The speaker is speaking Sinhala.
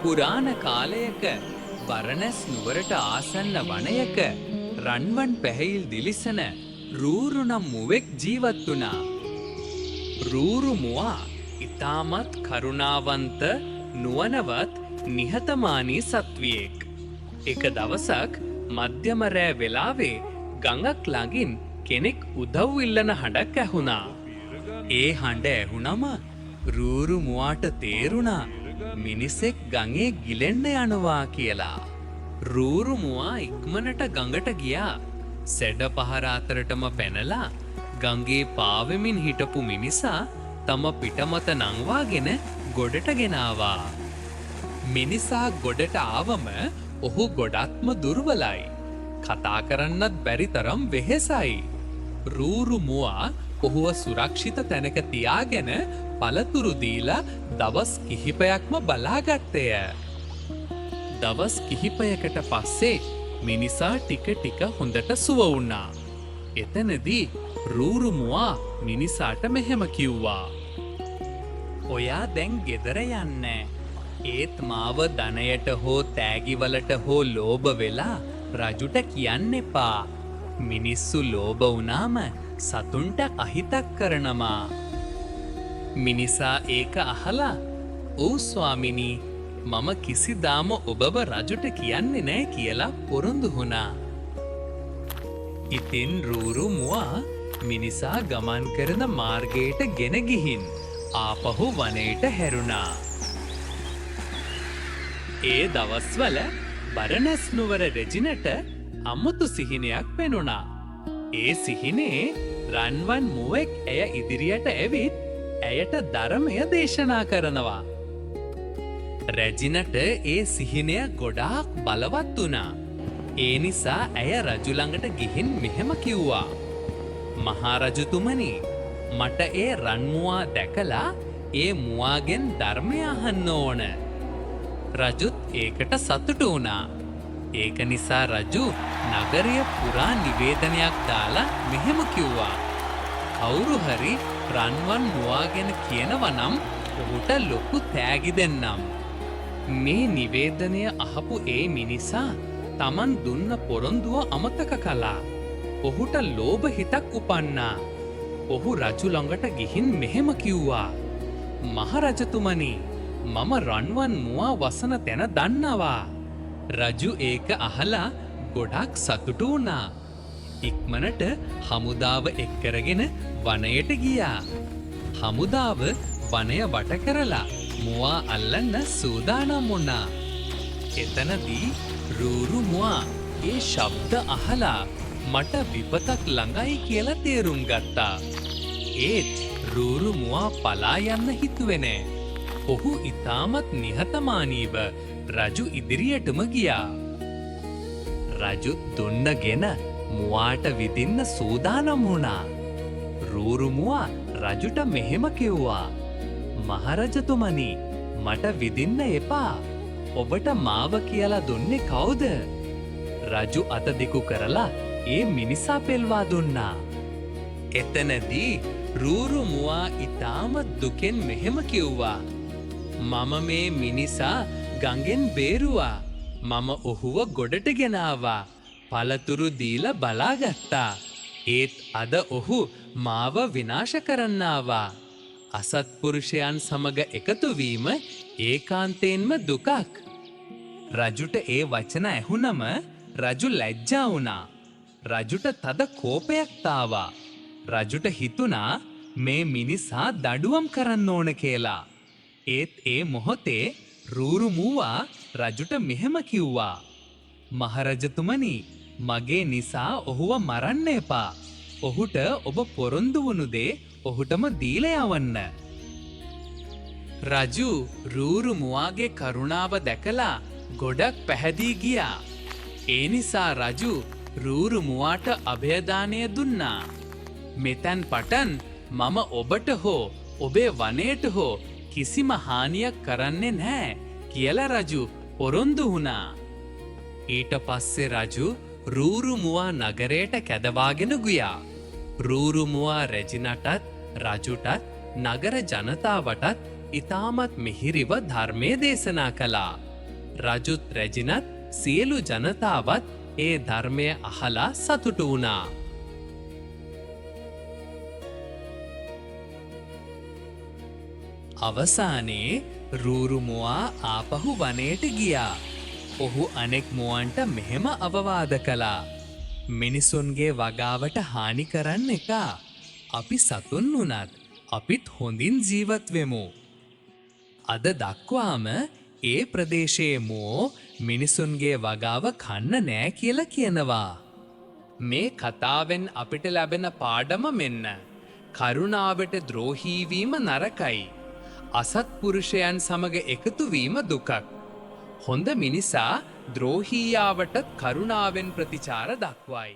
පුරාණ කාලයක බරණැස් නුවරට ආසන්න වනයක රන්වන් පැහැයිල් දිලිසන රූරු නම් මුවෙක් ජීවත් වුණා. රූරු මුවා ඉතාමත් කරුණාවන්ත නුවණවත් නිහතමානී සත්වියෙක්. එක දවසක් මධ්‍යම රෑ වෙලාවේ ගඟක් ළඟින් කෙනෙක් උදව් ඉල්ලන හඬක් ඇහුණා. ඒ හඬ ඇහුණම රූරු මුවාට තේරුණා මිනිසෙක් ගඟේ ගිලෙන්න යනවා කියලා. රූරු මුවා ඉක්මනට ගඟට ගියා. සැඩ පහර අතරටම පැනලා ගඟේ පාවෙමින් හිටපු මිනිසා තම පිටමත නංවාගෙන ගොඩට ගෙනාවා. මිනිසා ගොඩට ආවම ඔහු ගොඩක්ම දුර්වලයි. කතා කරන්නත් බැරි තරම් වෙහෙසයි. රූරු මුවා ඔහුව සුරක්ෂිත තැනක තියාගෙන පළතුරු දීලා දවස් කිහිපයක්ම බලාගත්තය. දවස් කිහිපයකට පස්සේ මිනිසා ටික ටික හොඳට සුව වුණා. එතනදී රූරු මුවා මිනිසාට මෙහෙම කිව්වා. ඔයා දැන් ගෙදර යන්න. ඒත් මාව ධනයට හෝ තෑගිවලට හෝ ලෝභ වෙලා රජුට කියන්න එපා. මිනිස්සු ලෝභ වුණාම සතුන්ට අහිතක් කරනවා. මිනිසා ඒක අහලා "ඔව් ස්වාමිනී, මම කිසිදාම ඔබව රජුට කියන්නේ නෑ" කියලා පොරොන්දු වුණා. ඉතින් රූරු මුවා මිනිසා ගමන් කරන මාර්ගයට ගෙන ගිහින් ආපහු වනයේට හැරුණා. ඒ දවස්වල බරණැස් නුවර රෙජිනට අමුතු සිහිනයක් පෙනුණා. ඒ සිහිනේ රන්වන් මුවෙක් ඇය ඉදිරියට ඇවිත් ඇයට ධර්මය දේශනා කරනවා. රැජිනට ඒ සිහිනය ගොඩාක් බලවත් වුණා. ඒ නිසා ඇය රජු ළඟට ගිහින් මෙහෙම කිව්වා. "මහරජතුමනි, මට ඒ රන්මුවා දැකලා ඒ මුවාගෙන් ධර්මය අහන්න ඕන." රජුත් ඒකට සතුටු වුණා. ඒක නිසා රජු නගරය පුරා නිවේදනයක් දාලා මෙහෙම කිව්වා. "කවුරු හරි රන්වන් මුවා ගැන කියනවා නම් ඔහුට ලොකු තෑගි දෙන්නම්." මේ නිවේදනය අහපු ඒ මිනිසා තමන් දුන්න පොරොන්දුව අමතක කළා. ඔහුට ලෝභ හිතක් උපන්නා. ඔහු රජු ළඟට ගිහින් මෙහෙම කිව්වා. "මහරජතුමනි, මම රන්වන් මුවා වසන තැන දන්නවා." රජු ඒක අහලා ගොඩක් සතුටු වුණා. ඉක්මනට හමුදාව එක්කරගෙන වනයට ගියා. හමුදාව වනය වට කරලා මුවා අල්ලන්න සූදානම් වුණා. එතනදී රූරු මුවා ඒ ශබ්ද අහලා මට විපතක් ළඟයි කියලා තේරුම් ගත්තා. ඒත් රූරු මුවා පලා යන්න හිතුවේ නෑ. ඔහු ඉතාමත් නිහතමානීව රජු ඉදිරියටම ගියා. රජු දුන්නගෙන මුවාට විදින්න සූදානම් වුණා. රූරු මුවා රජුට මෙහෙම කිව්වා. "මහරජතුමනි, මට විදින්න එපා. ඔබට මාව කියලා දුන්නේ කවුද?" රජු අත දිගු කරලා ඒ මිනිසා පෙල්වා දුන්නා. එතනදී රූරු මුවා ඉතාමත් දුකෙන් මෙහෙම කිව්වා. "මම මේ මිනිසා ගඟෙන් බේරුවා. මම ඔහුව ගොඩට ගෙනාවා. පළතුරු දීලා බලාගත්තා. ඒත් අද ඔහු මාව විනාශ කරන්නාවා. අසත්පුරුෂයන් සමග එකතුවීම ඒකාන්තයෙන්ම දුකක්." රජුට ඒ වචන ඇහුනම රජු ලැජ්ජා වුණා. රජුට තද කෝපයක් තාවා. රජුට හිතුණා මේ මිනිසා දඩුවම් කරන්න ඕන කියලා. ඒත් ඒ මොහොතේ රූරු මුවා රජුට මෙහෙම කිව්වා. "මහරජතුමනි, මගේ නිසා ඔහුව මරන්න එපා. ඔහුට ඔබ පොරොන්දු වුණු දේ ඔහුටම දීලා යවන්න." රජු රූරු මුවාගේ කරුණාව දැකලා ගොඩක් පැහැදී ගියා. ඒ නිසා රජු රූරු මුවාට අභයදානය දුන්නා. "මෙතැන් පටන් මම ඔබට හෝ ඔබේ වනයට හෝ කිසිම හානියක් කරන්නේ නැහැ" කියලා රජු පොරොන්දු වුණා. ඊට පස්සේ රජු රූරු මුවා නගරයට කැදවාගෙන ගියා. රූරු මුවා රැජිනටත් රජුටත් නගර ජනතාවටත් ඉතාමත් මිහිරිව ධර්මය දේශනා කළා. රජුත් රැජිනත් සියලු ජනතාවත් ඒ ධර්මය අහලා සතුටු වුණා. අවසානයේ රූරු මුවා ආපහු වනයට ගියා. ඔහු අනෙක් මුවන්ට මෙහෙම අවවාද කළා. මිනිසුන්ගේ වගාවට හානි කරන්න එපා. අපි සතුන් වුණත් අපිත් හොඳින් ජීවත් වෙමු. අද දක්වාම ඒ ප්‍රදේශයේ මුවෝ මිනිසුන්ගේ වගාව කන්න නෑ කියලා කියනවා. මේ කතාවෙන් අපිට ලැබෙන පාඩම මෙන්න. කරුණාවට ද්‍රෝහී වීම නරකයි. අසත්පුරුෂයන් සමග එකතු වීම දුකක්. හොඳ මිනිසා ද්‍රෝහීයාවටත් කරුණාවෙන් ප්‍රතිචාර දක්වයි.